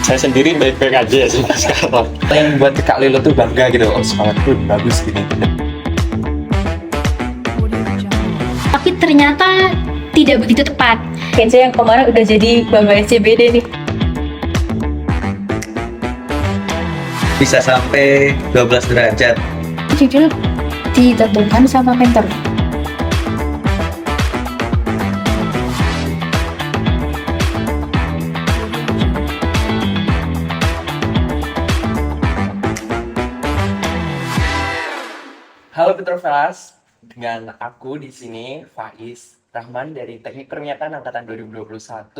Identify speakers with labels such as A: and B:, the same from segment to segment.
A: Saya sendiri baik-baik aja ya sampai sekarang.
B: Yang buat Kak Lilo tuh bangga gitu, oh semangatku bagus gini.
C: Tapi ternyata tidak begitu tepat.
D: Kayaknya yang kemarin udah jadi Bamba SCBD nih.
B: Bisa sampai 12 derajat.
C: Jujur ditentukan sama mentor.
E: Halo Petrovelas, dengan aku di sini Faiz Rahman dari Teknik Perminyakan angkatan 2021.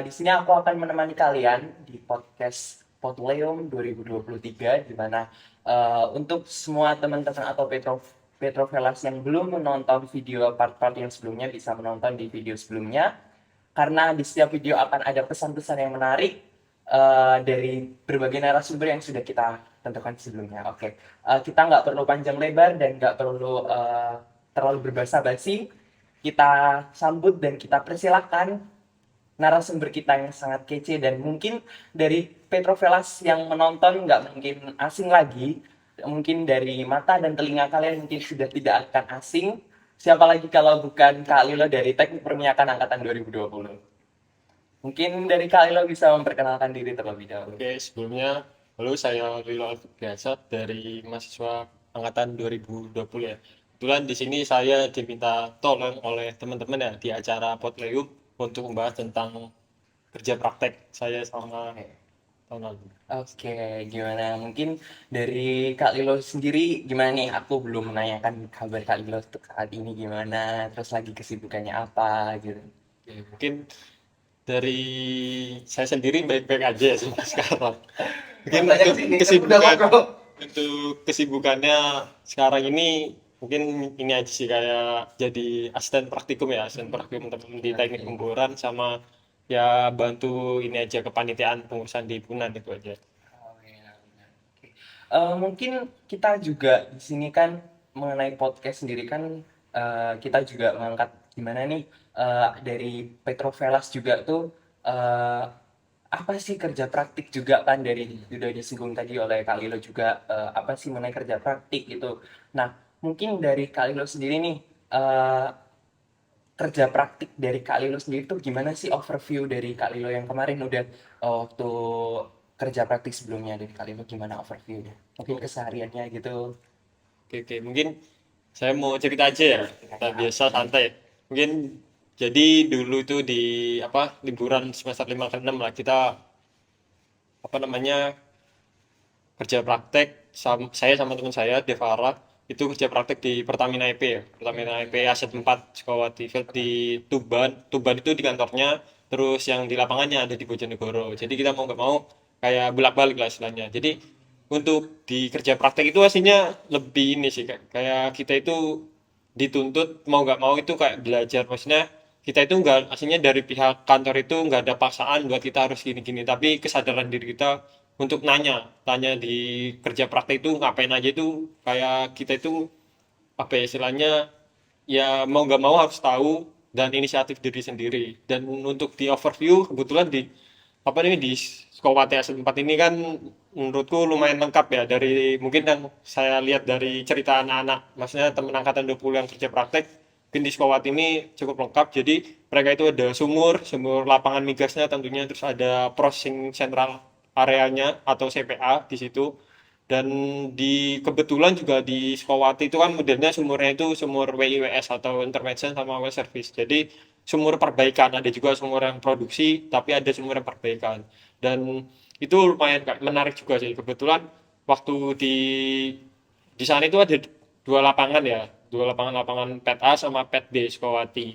E: Di sini aku akan menemani kalian di podcast Potleum 2023, di mana untuk semua teman-teman atau Petrovelas yang belum menonton video part-part yang sebelumnya bisa menonton di video sebelumnya, karena di setiap video akan ada pesan-pesan yang menarik dari berbagai narasumber yang sudah kita tentukan sebelumnya. Oke. Kita nggak perlu panjang lebar dan nggak perlu terlalu berbasa-basi. Kita sambut dan kita persilahkan narasumber kita yang sangat kece, dan mungkin dari Petrovelas yang menonton nggak mungkin asing lagi. Mungkin dari mata dan telinga kalian mungkin sudah tidak akan asing. Siapa lagi kalau bukan Kak Lilo dari Teknik Perminyakan angkatan 2020. Mungkin dari Kak Lilo bisa memperkenalkan diri terlebih dahulu.
A: Oke, sebelumnya, halo, saya Lilo Alfitriansah dari mahasiswa angkatan 2020 ya. Kebetulan di sini saya diminta tolong oleh teman-teman ya di acara Potleum untuk membahas tentang kerja praktek saya sama tahun lalu.
E: Oke, gimana? Mungkin dari Kak Lilo sendiri gimana nih? Aku belum menanyakan kabar Kak Lilo untuk saat ini gimana, terus lagi kesibukannya apa gitu.
A: Oke, mungkin dari saya sendiri baik-baik aja ya sampai sekarang. Mungkin untuk kesibukannya sekarang ini mungkin ini aja sih, kayak jadi asisten praktikum ya, asisten praktikum teman di teknik pemboran, sama ya bantu ini aja kepanitiaan pengurusan di Punan, itu aja.
E: Oh iya, benar. Oke. Mungkin kita juga di sini kan mengenai podcast sendiri kan kita juga mengangkat gimana nih dari Petrovelas juga tuh apa sih kerja praktik juga kan, dari udah disinggung tadi oleh Kak Lilo juga apa sih mengenai kerja praktik gitu. Nah, mungkin dari Kak Lilo sendiri nih kerja praktik dari Kak Lilo sendiri tuh gimana sih, overview dari Kak Lilo yang kemarin udah waktu kerja praktik sebelumnya dari Kak Lilo, gimana overviewnya? Mungkin kesehariannya gitu.
A: Oke, mungkin saya mau cerita aja ya, kita biasa santai. Mungkin jadi dulu itu di liburan semester 5 ke 6 lah, kita kerja praktek saya sama teman saya Devara itu kerja praktek di Pertamina EP ya, Pertamina EP Aset 4 Sukawati Field di Tuban itu di kantornya, terus yang di lapangannya ada di Bojonegoro. Jadi kita mau nggak mau kayak bolak-balik lah istilahnya. Jadi untuk di kerja praktek itu aslinya lebih ini sih, kayak kita itu dituntut mau nggak mau itu kayak belajar. Maksudnya kita itu nggak, aslinya dari pihak kantor itu nggak ada paksaan buat kita harus gini-gini, tapi kesadaran diri kita untuk tanya di kerja praktek itu ngapain aja, itu kayak kita itu apa ya istilahnya, ya mau nggak mau harus tahu dan inisiatif diri sendiri. Dan untuk di overview, kebetulan di di Sukawati S4 ini kan menurutku lumayan lengkap ya, dari mungkin yang saya lihat dari cerita anak-anak, maksudnya teman angkatan 20 yang kerja praktek, mungkin di Sukawati ini cukup lengkap. Jadi mereka itu ada sumur lapangan migasnya tentunya, terus ada processing central areanya atau CPA di situ. Dan di kebetulan juga di Sukawati itu kan modelnya sumurnya itu sumur WIWS atau intervention sama well service. Jadi sumur perbaikan, ada juga sumur yang produksi, tapi ada sumur yang perbaikan. Dan itu lumayan menarik juga sih. Kebetulan waktu di sana itu ada dua lapangan ya, lapangan PET A sama PET B Sukawati.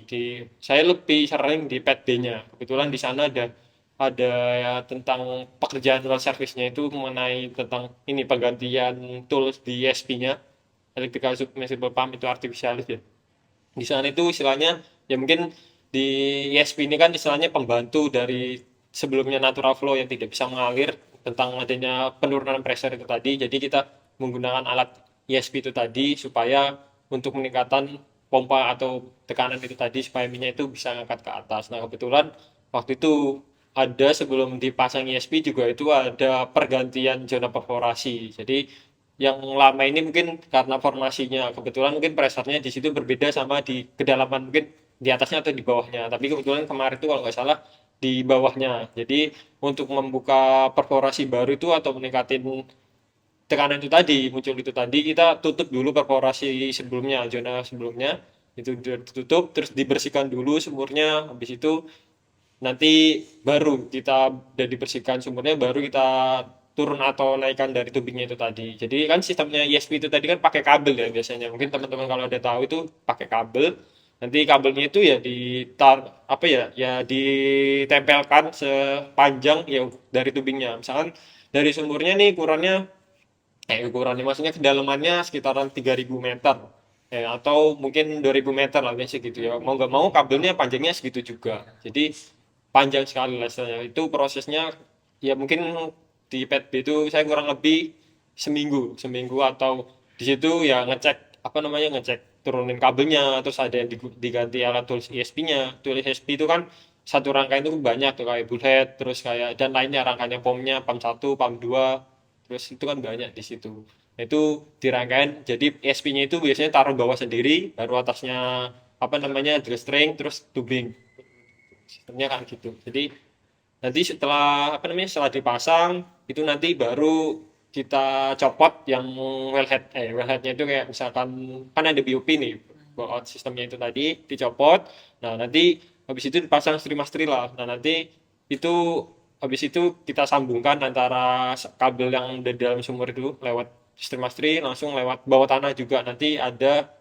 A: Saya lebih sering di PET B-nya. Kebetulan di sana ada ya tentang pekerjaan well service-nya itu mengenai tentang ini penggantian tools di ESP-nya, electrical submersible pump itu artificialis ya. Di sana itu istilahnya ya mungkin di ESP ini kan istilahnya pembantu dari sebelumnya natural flow yang tidak bisa mengalir, tentang adanya penurunan pressure itu tadi. Jadi kita menggunakan alat ESP itu tadi supaya untuk meningkatkan pompa atau tekanan itu tadi, supaya minyak itu bisa ngangkat ke atas. Nah kebetulan waktu itu ada sebelum dipasang ESP juga itu ada pergantian zona perforasi. Jadi yang lama ini mungkin karena formasinya kebetulan mungkin pressure-nya di situ berbeda sama di kedalaman mungkin di atasnya atau di bawahnya. Tapi kebetulan kemarin itu kalau nggak salah di bawahnya. Jadi untuk membuka perforasi baru itu atau meningkatin tekanan itu tadi muncul itu tadi kita tutup dulu perforasi sebelumnya zona sebelumnya itu ditutup terus dibersihkan dulu sumurnya habis itu nanti baru kita udah dibersihkan sumurnya baru kita turun atau naikkan dari tubingnya itu tadi jadi kan sistemnya ESP itu tadi kan pakai kabel ya biasanya mungkin teman-teman kalau ada tahu itu pakai kabel nanti kabelnya itu ya apa ya ya ditempelkan sepanjang ya dari tubingnya misalkan dari sumurnya nih ukurannya maksudnya kedalamannya sekitaran 3.000 meter atau mungkin 2.000 meter lah biasanya gitu ya mau nggak mau kabelnya panjangnya segitu juga jadi panjang sekali lah istilahnya itu prosesnya ya mungkin di PET B itu saya kurang lebih seminggu atau di situ ya ngecek apa namanya ngecek turunin kabelnya terus ada yang diganti alat tulis ESP-nya tulis ESP itu kan satu rangkaian itu banyak tuh kayak bullhead terus kayak dan lainnya rangkaiannya POM-nya PAM 1 PAM 2 terus itu kan banyak di situ. Nah, itu dirangkain jadi ESP-nya itu biasanya taruh bawah sendiri, baru atasnya apa namanya drill string terus tubing. Sistemnya kan gitu. Jadi nanti setelah apa namanya setelah dipasang itu nanti baru kita copot yang wellheadnya itu kayak misalkan kan ada BOP nih buat sistemnya itu tadi dicopot nah nanti habis itu dipasang strimastri lah nah nanti itu habis itu kita sambungkan antara kabel yang ada di dalam sumur itu lewat strimastri langsung lewat bawah tanah juga nanti ada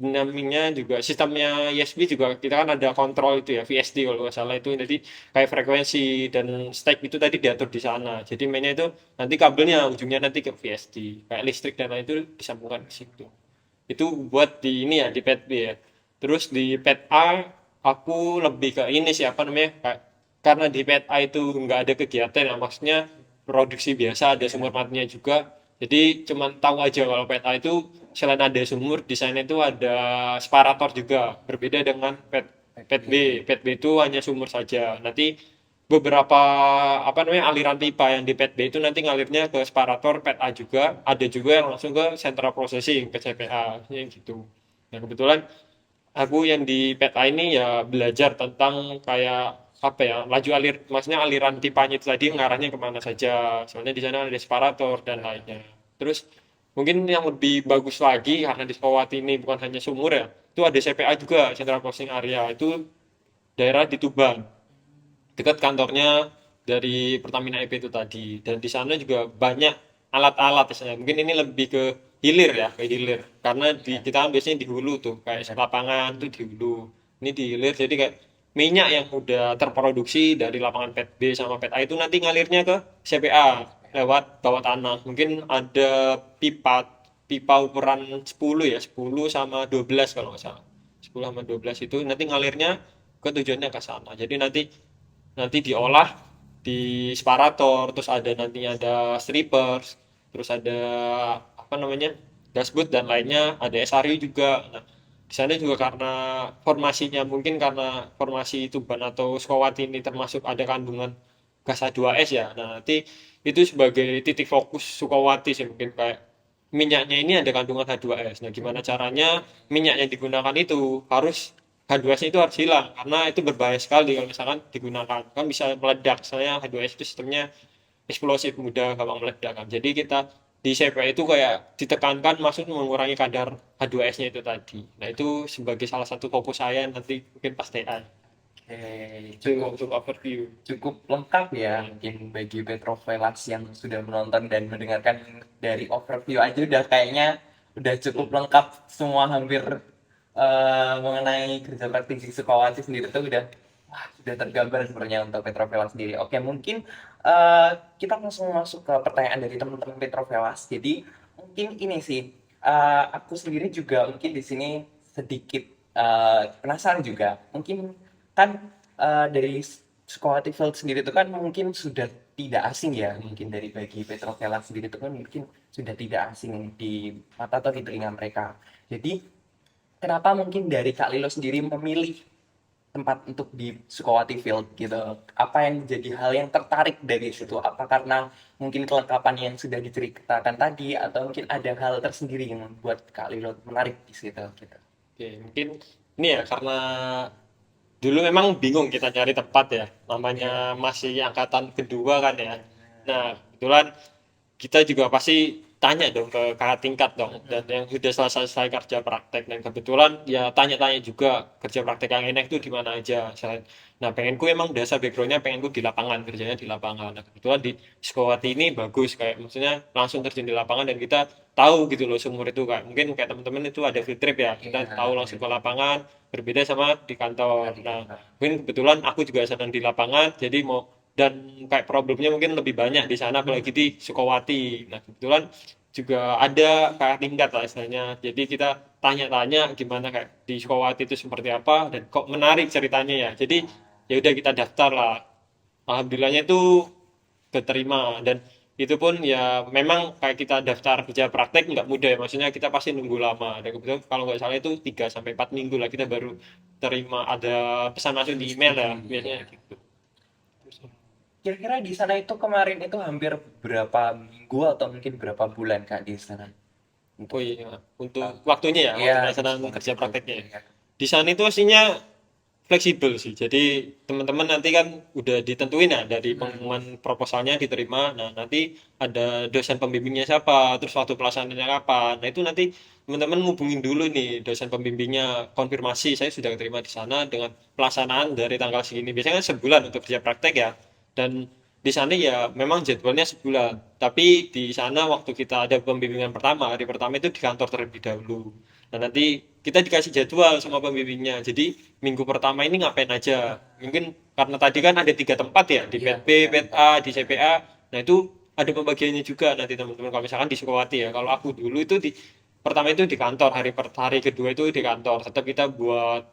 A: namanya juga sistemnya ESP juga kita kan ada kontrol itu ya VSD kalau nggak salah itu jadi kayak frekuensi dan step itu tadi diatur di sana jadi mainnya itu nanti kabelnya ujungnya nanti ke VSD kayak listrik dan lain itu disambungkan ke situ itu buat di ini ya di pet B ya terus di pet A aku lebih ke ini sih apa namanya kayak, karena di pet A itu nggak ada kegiatan ya maksudnya produksi biasa ada sumur matinya juga jadi cuman tahu aja kalau pet A itu selain ada sumur, di sana itu ada separator juga. Berbeda dengan pet B. Pet B itu hanya sumur saja. Nanti beberapa apa namanya aliran pipa yang di pet B itu nanti ngalirnya ke separator pet A juga. Ada juga yang langsung ke central processing ke CPA, ya gitu. Nah kebetulan aku yang di pet A ini ya belajar tentang kayak apa ya laju maksudnya aliran pipanya itu tadi ngarahnya kemana saja. Soalnya di sana ada separator dan lainnya. Terus mungkin yang lebih bagus lagi karena di Sukawati ini bukan hanya sumur ya, itu ada CPA juga, Central Processing Area. Itu daerah di Tuban, dekat kantornya dari Pertamina EP itu tadi. Dan di sana juga banyak alat-alat misalnya. Mungkin ini lebih ke hilir ya, ke hilir. Karena kita kan biasanya di hulu tuh, kayak lapangan tuh di hulu. Ini di hilir, jadi kayak minyak yang udah terproduksi dari lapangan PET B sama PET A itu nanti ngalirnya ke CPA lewat bawah tanah. Mungkin ada pipa pipa ukuran 10 ya, 10 sama 12 kalau nggak salah. 10 sama 12 itu nanti ngalirnya ke tujuannya ke sana. Jadi nanti nanti diolah di separator, terus ada nantinya ada strippers, terus ada apa namanya dashboard dan lainnya, ada SRU juga. Nah, di sana juga karena formasinya mungkin karena formasi Tuban atau Sukawati ini termasuk ada kandungan gas H2S ya. Nah, nanti itu sebagai titik fokus Sukawati sih mungkin kayak minyaknya ini ada kandungan H2S. Nah, gimana caranya minyak yang digunakan itu harus H2S-nya itu harus hilang karena itu berbahaya sekali kalau misalkan digunakan. Kan bisa meledak. Soalnya H2S itu sistemnya eksplosif mudah gampang meledak kan. Jadi kita di CPA itu kayak ditekankan maksud mengurangi kadar H2S-nya itu tadi. Nah, itu sebagai salah satu fokus saya nanti mungkin pas TA.
E: Oke,
A: Itu
E: cukup
A: untuk overview.
E: cukup lengkap ya mungkin bagi Petrovelas yang sudah menonton dan mendengarkan dari overview aja udah kayaknya udah cukup lengkap semua hampir mengenai kerja praktik di Sukawati sendiri tuh udah wah, sudah tergambar sebenarnya untuk Petrovelas sendiri. Oke, mungkin eh, kita langsung masuk ke pertanyaan dari teman-teman Petrovelas. Jadi mungkin ini sih aku sendiri juga mungkin di sini sedikit penasaran juga. Mungkin kan dari Sukawati Field sendiri itu kan mungkin sudah tidak asing ya mungkin dari bagi Petrovelas sendiri itu kan mungkin sudah tidak asing di mata atau di telinga mereka. Jadi kenapa mungkin dari Kak Lilo sendiri memilih tempat untuk di Sukawati Field gitu. Apa yang jadi hal yang tertarik dari situ? Apa karena mungkin kelengkapan yang sudah diceritakan tadi, atau mungkin ada hal tersendiri yang membuat Kak Lilo menarik di situ gitu?
A: Oke, mungkin ini ya karena dulu memang bingung kita cari tempat ya, namanya masih angkatan kedua kan ya. Nah, kebetulan kita juga pasti tanya dong ke kakak tingkat dong, dan yang sudah selesai kerja praktek, dan kebetulan ya tanya-tanya juga kerja praktek yang enak itu di mana aja. Nah, pengenku emang dasar backgroundnya pengenku di lapangan, kerjanya di lapangan. Nah, kebetulan di Sukawati ini bagus, kayak maksudnya langsung terjun di lapangan dan kita tahu gitu loh sumur itu, kayak mungkin kayak teman-teman itu ada field trip ya, kita
E: Iya,
A: tahu langsung ke lapangan, berbeda sama di kantor. Nah, mungkin kebetulan aku juga sedang di lapangan, jadi mau dan kayak problemnya mungkin lebih banyak di sana apalagi di Sukawati. Nah, kebetulan juga ada kayak tingkat lah istilahnya. Jadi kita tanya-tanya gimana kayak di Sukawati itu seperti apa dan kok menarik ceritanya ya. Jadi ya udah kita daftar lah. Alhamdulillahnya itu keterima, dan itu pun ya memang kayak kita daftar kerja praktek nggak mudah ya, maksudnya kita pasti nunggu lama, dan kebetulan kalau nggak salah itu 3 sampai 4 minggu lah kita baru terima, ada pesan masuk di email ya biasanya gitu.
E: Kira-kira di sana itu kemarin itu hampir berapa minggu atau mungkin berapa bulan Kak di sana?
A: Oh iya, untuk waktunya ya,
E: Iya,
A: waktu pelaksanaan kerja prakteknya ya. Di sana itu aslinya fleksibel sih. Jadi teman-teman nanti kan udah ditentuin ya dari pengumuman proposalnya diterima. Nah, nanti ada dosen pembimbingnya siapa, terus waktu pelaksanaannya kapan. Nah, itu nanti teman-teman ngubungin dulu nih dosen pembimbingnya, konfirmasi saya sudah terima di sana dengan pelaksanaan dari tanggal segini. Biasanya kan sebulan untuk kerja praktek ya. Dan di sana ya memang jadwalnya sebulan. Tapi di sana waktu kita ada pembimbingan pertama, hari pertama itu di kantor terlebih dahulu. Nah, nanti kita dikasih jadwal sama pembimbingnya. Jadi minggu pertama ini ngapain aja. Mungkin karena tadi kan ada 3 tempat ya, di
E: Iya.
A: PET B, PET A, di CPA. Nah, itu ada pembagiannya juga nanti teman-teman. Kalau misalkan di Sukawati ya, kalau aku dulu itu di pertama itu di kantor, hari kedua itu di kantor. Tetap kita buat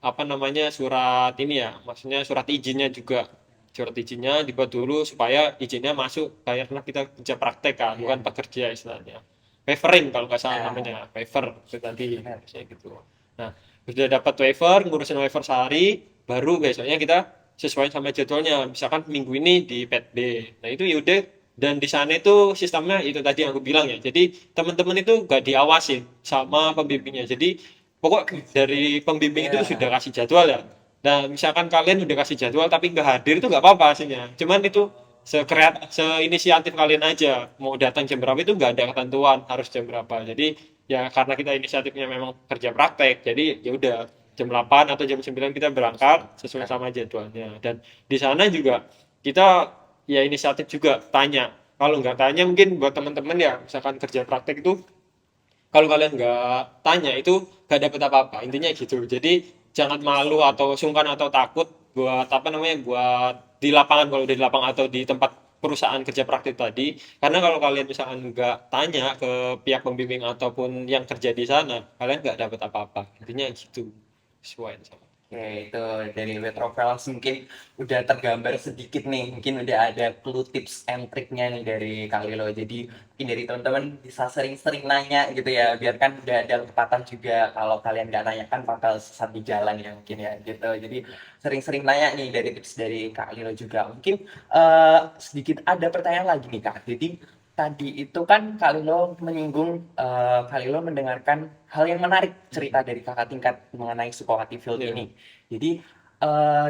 A: apa namanya surat ini ya, maksudnya surat izinnya juga, surat izinnya dibuat dulu supaya izinnya masuk karena kita kerja praktek kan, bukan pekerja istilahnya. Wavering kalau nggak salah namanya, waiver itu tadi kayak gitu. Nah, sudah dapat waiver, ngurusin waiver sehari, baru besoknya kita sesuai sama jadwalnya. Misalkan minggu ini di pet B. Nah, itu yaudah, dan di sana itu sistemnya itu tadi yang aku bilang ya. Jadi teman-teman itu nggak diawasin sama pembimbingnya. Jadi pokok dari pembimbing itu sudah kasih jadwal ya. Nah, misalkan kalian udah kasih jadwal tapi nggak hadir itu nggak apa-apa aslinya. Cuman itu seinisiatif kalian aja. Mau datang jam berapa itu nggak ada ketentuan harus jam berapa. Jadi ya karena kita inisiatifnya memang kerja praktek, jadi ya udah jam 8 atau jam 9 kita berangkat sesuai sama jadwalnya. Dan di sana juga kita ya inisiatif juga tanya. Kalau nggak tanya mungkin buat teman-teman ya misalkan kerja praktek itu kalau kalian nggak tanya itu nggak dapet apa-apa, intinya gitu. Jadi jangan malu atau sungkan atau takut buat apa namanya, buat di lapangan, kalau udah di lapangan atau di tempat perusahaan kerja praktik tadi, karena kalau kalian misalkan nggak tanya ke pihak pembimbing ataupun yang kerja di sana, kalian nggak dapet apa-apa, intinya gitu, sesuai sama.
E: Oke, itu dari Retrofels mungkin udah tergambar sedikit nih, mungkin udah ada clue tips and triknya nih dari Kak Lilo. Jadi mungkin dari teman-teman bisa sering-sering nanya gitu ya, biar kan udah ada kesempatan juga, kalau kalian nggak nanya kan bakal sesat di jalan ya mungkin ya gitu. Jadi sering-sering nanya nih dari tips dari Kak Lilo juga. Mungkin sedikit ada pertanyaan lagi nih Kak. Jadi tadi itu kan Kak Lilo menyinggung, Kak Lilo mendengarkan hal yang menarik cerita dari kakak tingkat mengenai Sukawati Field
A: Iya.
E: ini. Jadi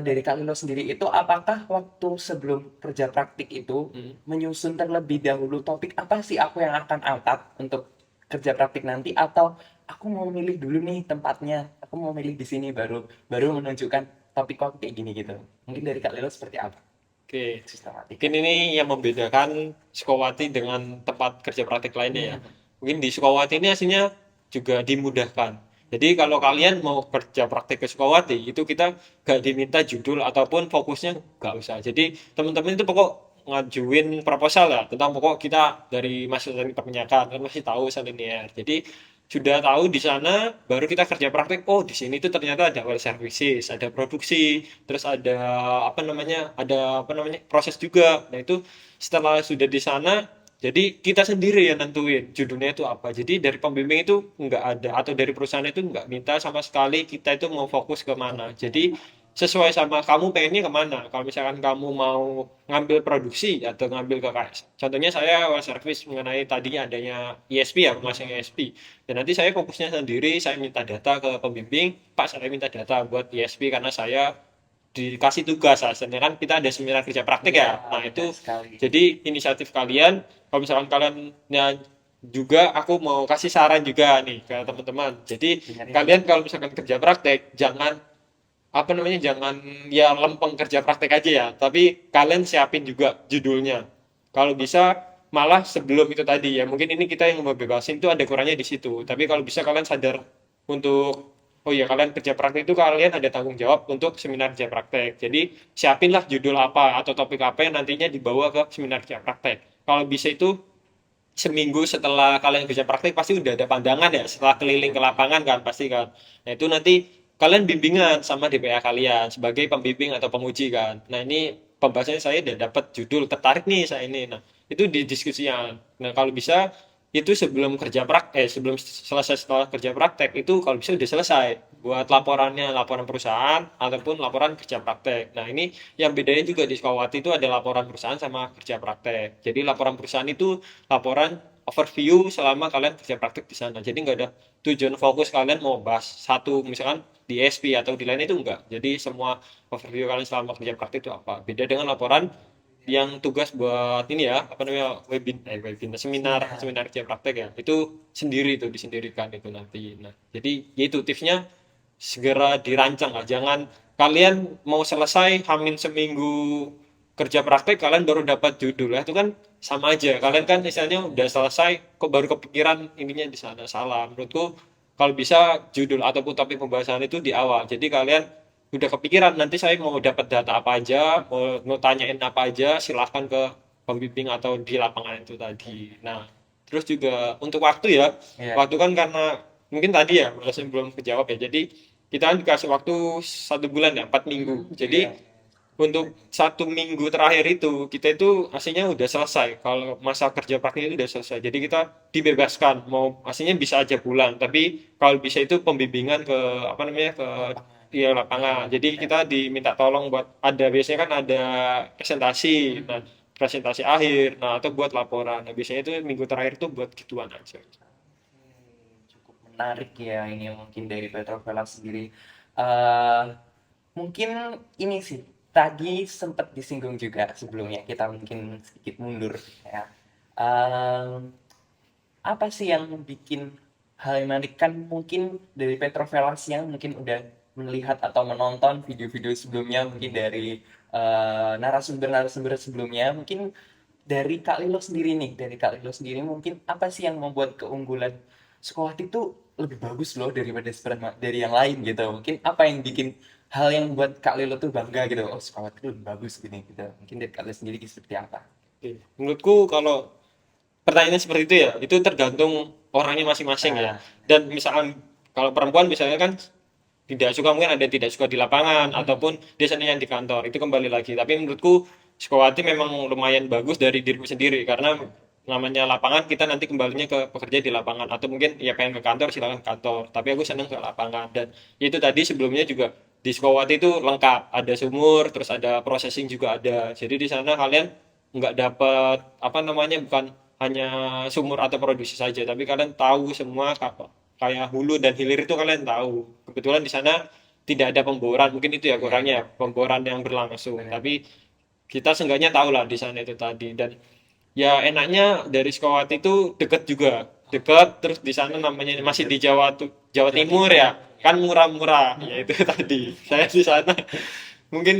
E: dari Kak Lilo sendiri itu apakah waktu sebelum kerja praktik itu menyusun terlebih dahulu topik apa sih aku yang akan angkat untuk kerja praktik nanti, atau aku mau milih dulu nih tempatnya, aku mau milih di sini baru baru menunjukkan topik aku kayak gini gitu. Mungkin dari Kak Lilo seperti apa
A: Oke,
E: sistematika?
A: mungkin ini yang membedakan Sukawati dengan tempat kerja praktik lainnya ya. Mungkin di Sukawati ini aslinya juga dimudahkan. Jadi kalau kalian mau kerja praktik ke Sukawati, itu kita gak diminta judul ataupun fokusnya gak usah. Jadi teman-teman itu pokok ngajuin proposal ya, tentang pokok kita dari masa teknik perminyakan, kan masih tahu selinier. Jadi sudah tahu di sana, baru kita kerja praktik. Oh, di sini tuh ternyata ada well services, ada produksi, terus ada apa namanya proses juga. Nah, itu setelah sudah di sana, jadi kita sendiri yang nentuin judulnya itu apa. Jadi dari pembimbing itu nggak ada, atau dari perusahaan itu nggak minta sama sekali kita itu mau fokus ke mana. Jadi sesuai sama kamu pengennya kemana. Kalau misalkan kamu mau ngambil produksi atau ngambil ke KS. Contohnya saya web service mengenai tadi adanya ISP ya, masing ISP. Dan nanti saya fokusnya sendiri, saya minta data ke pembimbing, Pak saya minta data buat ISP karena saya dikasih tugas asalnya kan kita ada seminar kerja praktik ya. Nah itu
E: sekali.
A: jadi inisiatif kalian. Kalau misalkan kalian ya, juga aku mau kasih saran juga nih ke teman-teman. Jadi
E: Dengerin.
A: kalian kalau misalkan kerja praktek jangan apa namanya jangan ya lempeng kerja praktek aja ya, tapi kalian siapin juga judulnya. Kalau bisa malah sebelum itu tadi ya mungkin ini kita yang mau bebasin itu ada kurangnya di situ. Tapi kalau bisa kalian sadar untuk oh ya kalian kerja praktek itu kalian ada tanggung jawab untuk seminar kerja praktek. Jadi siapinlah judul apa atau topik apa yang nantinya dibawa ke seminar kerja praktek. Kalau bisa itu seminggu setelah kalian kerja praktek pasti udah ada pandangan ya setelah keliling ke lapangan kan pasti kan. Nah itu nanti kalian bimbingan sama DPA kalian sebagai pembimbing atau penguji kan. Nah ini pembahasannya saya udah dapat judul tertarik nih saya ini. Nah itu di diskusian. Nah kalau bisa itu sebelum kerja praktek, sebelum selesai setelah kerja praktek itu kalau bisa udah selesai buat laporannya, laporan perusahaan ataupun laporan kerja praktek. Nah ini yang bedanya juga di Sukawati itu ada laporan perusahaan sama kerja praktek. Jadi laporan perusahaan itu laporan overview selama kalian kerja praktek di sana. Jadi nggak ada tujuan fokus kalian mau bahas satu misalkan di SP atau di lain itu enggak. Jadi semua overview kalian selama kerja praktek itu apa. Beda dengan laporan yang tugas buat ini ya apa namanya webinar seminar kerja praktek ya itu sendiri itu disendirikan itu nanti. Nah jadi yaitu tipsnya segera dirancang lah. Jangan kalian mau selesai hamin seminggu kerja praktek kalian baru dapat judul ya itu kan sama aja kalian kan istilahnya udah selesai kok baru kepikiran ininya di sana salah menurutku kalau bisa judul ataupun topik pembahasan itu di awal jadi kalian udah kepikiran nanti saya mau dapat data apa aja mau tanyain apa aja silahkan ke pembimbing atau di lapangan itu tadi. Nah terus juga untuk waktu ya
E: Iya.
A: waktu kan karena mungkin tadi ya masih belum kejawab ya jadi kita kan dikasih waktu 1 bulan ya 4 minggu jadi
E: Iya.
A: untuk 1 minggu terakhir itu kita itu aslinya udah selesai kalau masa kerja praktik itu udah selesai jadi kita dibebaskan mau aslinya bisa aja pulang tapi kalau bisa itu pembimbingan ke apa namanya ke ya lapangan jadi kita diminta tolong buat ada biasanya kan ada presentasi nah presentasi akhir nah atau buat laporan nah biasanya itu minggu terakhir itu buat gituan aja.
E: Cukup menarik ya ini mungkin dari Petrovella sendiri. Eh mungkin ini sih tadi sempat disinggung juga sebelumnya kita mungkin sedikit mundur ya. Em, apa sih yang bikin hal yang menarik kan mungkin dari Petrovelas yang mungkin udah melihat atau menonton video-video sebelumnya mungkin dari narasumber-narasumber sebelumnya mungkin dari Kak Lilo sendiri nih dari Kak Lilo sendiri mungkin apa sih yang membuat keunggulan Sukawati itu lebih bagus loh daripada dari yang lain gitu mungkin apa yang bikin hal yang buat Kak Lilo tuh bangga gitu oh Sukawati itu lebih bagus gini gitu mungkin dari Kak Lilo sendiri seperti apa.
A: Oke. Menurutku kalau pertanyaan seperti itu ya itu tergantung orangnya masing-masing ya dan misalkan kalau perempuan misalnya kan tidak suka mungkin ada yang tidak suka di lapangan ataupun dia senangnya di kantor itu kembali lagi tapi menurutku Sukawati memang lumayan bagus dari diriku sendiri karena namanya lapangan kita nanti kembalinya ke pekerja di lapangan atau mungkin ya pengen ke kantor silakan ke kantor tapi aku senang ke lapangan dan itu tadi sebelumnya juga di Sukawati itu lengkap ada sumur terus ada processing juga ada jadi di sana kalian nggak dapat apa namanya bukan hanya sumur atau produksi saja tapi kalian tahu semua kayak hulu dan hilir itu kalian tahu kebetulan di sana tidak ada pemboran mungkin itu ya kurangnya pemboran yang berlangsung tapi kita seenggaknya tahu lah di sana itu tadi dan ya enaknya dari Sukawati itu dekat juga dekat terus di sana namanya masih di Jawa Timur ya kan murah-murah ya itu tadi saya di sana mungkin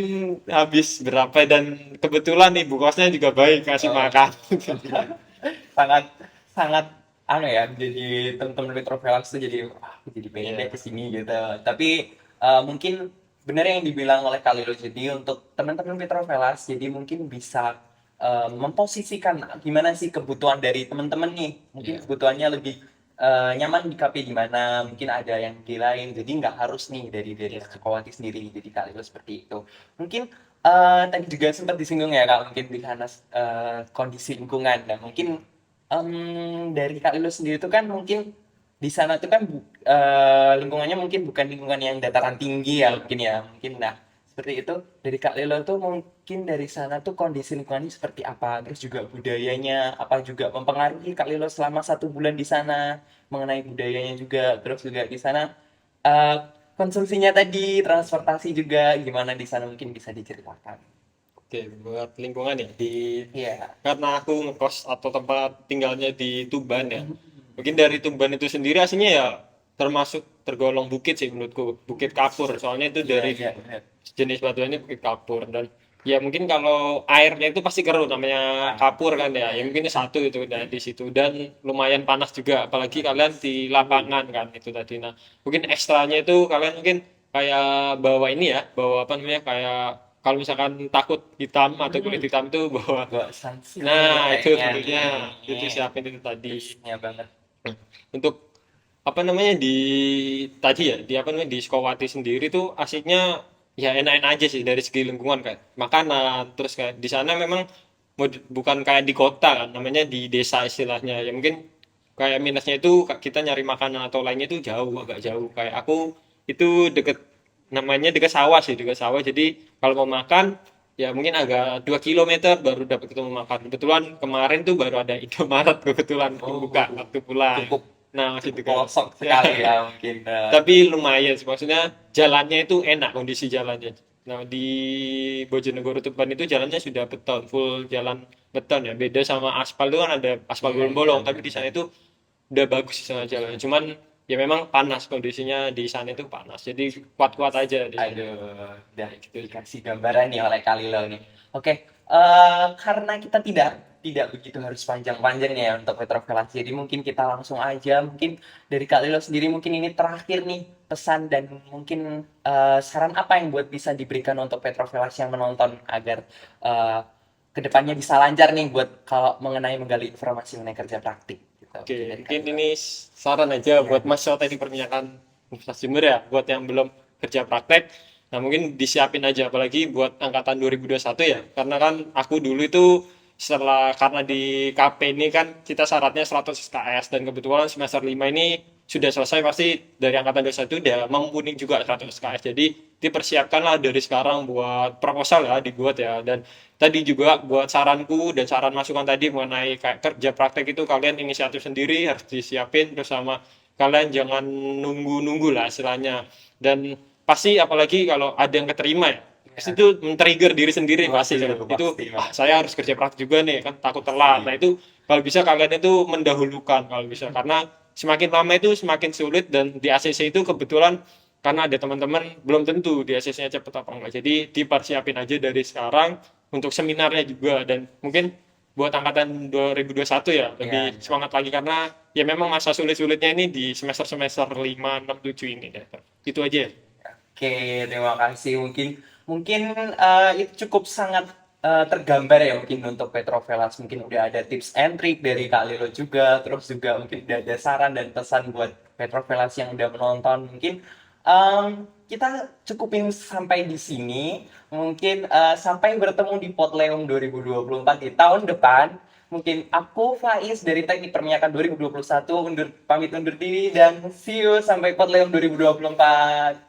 A: habis berapa dan kebetulan ibu kosnya juga baik kasih makan
E: sangat sangat anu ya jadi teman-teman Petrovelas tuh jadi aku jadi pengen deh kesini gitu tapi mungkin benar yang dibilang oleh Kalilo jadi untuk teman-teman Petrovelas jadi mungkin bisa memposisikan gimana sih kebutuhan dari teman-teman nih mungkin kebutuhannya lebih nyaman di kafe di mana mungkin ada yang di lain jadi nggak harus nih dari Sukawati sendiri jadi Kalilo seperti itu mungkin tadi juga sempat disinggung ya Kak mungkin di karena kondisi lingkungan dan mungkin dari Kak Lilo sendiri itu kan mungkin di sana tuh kan lingkungannya mungkin bukan lingkungan yang dataran tinggi ya mungkin nah seperti itu. Dari Kak Lelo tuh mungkin dari sana tuh kondisi lingkungannya seperti apa, terus juga budayanya apa juga mempengaruhi Kak Lelo selama 1 bulan di sana, mengenai budayanya juga, terus juga di sana eh, konsumsinya tadi, transportasi juga gimana di sana mungkin bisa diceritakan.
A: Oke, buat lingkungan ya di
E: Iya.
A: karena aku ngekos atau tempat tinggalnya di Tuban ya. Mungkin dari Tuban itu sendiri aslinya ya termasuk tergolong bukit sih menurutku, Bukit Kapur. Soalnya itu
E: Iya,
A: dari
E: iya, iya.
A: jenis batuannya Bukit Kapur dan ya mungkin kalau airnya itu pasti keruh namanya kapur kan ya. Ya mungkin satu itu dan di situ dan lumayan panas juga apalagi kalian di lapangan kan itu tadi. Nah, mungkin ekstranya itu kalian mungkin kayak bawa ini ya, bawa apa namanya kayak kalau misalkan takut hitam atau kulit hitam tuh bawa.
E: Gua sunscreen
A: Nah, itu
E: kayaknya
A: tentunya itu
E: nih.
A: siapin itu tadi.
E: Tipsnya banget.
A: Untuk apa namanya di tadi ya di apa namanya di Sukawati sendiri tuh asiknya ya enak-enak aja sih dari segi lingkungan kayak makanan terus kayak di sana memang bukan kayak di kota kan namanya di desa istilahnya ya mungkin kayak minusnya itu kita nyari makanan atau lainnya itu jauh agak jauh kayak aku itu deket namanya deket sawah sih deket sawah jadi kalau mau makan ya mungkin agak 2 kilometer baru dapat ketemu makan kebetulan kemarin tuh baru ada Indomaret kebetulan
E: Oh,
A: buka waktu pulang
E: cukup
A: nah masih
E: cukup
A: dekat
E: pelosok sekali ya mungkin.
A: tapi lumayan sih maksudnya jalannya itu enak kondisi jalannya nah di Bojonegoro Tuban itu jalannya sudah beton full jalan beton ya beda sama aspal itu kan ada aspal
E: Iya,
A: bolong-bolong
E: iya,
A: tapi di sana itu udah bagus sih sama jalannya cuman ya memang panas kondisinya di sana itu panas jadi kuat-kuat aja di sana.
E: Aduh, udah
A: Gitu.
E: dikasih gambaran nih oleh Kalilo nih. Oke, karena kita tidak begitu harus panjang-panjang ya untuk retrovelasi. Jadi mungkin kita langsung aja, mungkin dari Kalilo sendiri mungkin ini terakhir nih pesan dan mungkin saran apa yang buat bisa diberikan untuk petrovelasi yang menonton agar eh, kedepannya bisa lancar nih buat kalau mengenai menggali informasi mengenai kerja praktik gitu.
A: Oke,
E: Dari
A: mungkin
E: Kalilo.
A: ini saran aja
E: Iya.
A: buat Mas Yota di perminyakan Universitas Jember ya, buat yang belum kerja praktek. Nah, mungkin disiapin aja, apalagi buat angkatan 2021 ya. Karena kan aku dulu itu setelah karena di KP ini kan kita syaratnya 100 SKS dan kebetulan semester 5 ini sudah selesai pasti dari angkatan 21 udah mumpuni juga 100 SKS. Jadi dipersiapkanlah dari sekarang buat proposal ya dibuat ya dan tadi juga buat saranku dan saran masukan tadi mengenai kayak kerja praktek itu kalian inisiatif sendiri harus disiapin bersama kalian jangan nunggu-nunggu lah istilahnya dan pasti apalagi kalau ada yang keterima ya pasti itu men-trigger diri sendiri pasti
E: Pasti,
A: itu
E: pasti,
A: saya harus kerja praktek juga nih kan takut telat nah itu kalau bisa kalian itu mendahulukan kalau bisa karena semakin lama itu semakin sulit dan di ACC itu kebetulan karena ada teman-teman belum tentu di ACC-nya cepet apa enggak jadi dipersiapin aja dari sekarang untuk seminarnya juga dan mungkin buat angkatan 2021 ya lebih
E: Iya.
A: semangat lagi karena ya memang masa sulit-sulitnya ini di semester-semester 5, 6, 7 ini deh. Itu aja ya.
E: Oke, terima kasih. Mungkin itu cukup sangat tergambar ya mungkin untuk Petrovelas. Mungkin udah ada tips and trick dari Kak Lilo juga. Terus juga mungkin udah ada saran dan pesan buat Petrovelas yang udah menonton. Mungkin kita cukupin sampai di sini. Mungkin sampai bertemu di Potleum 2024 di tahun depan. Mungkin aku Faiz dari Teknik Perminyakan 2021 pamit undur diri dan see you sampai Potleum 2024.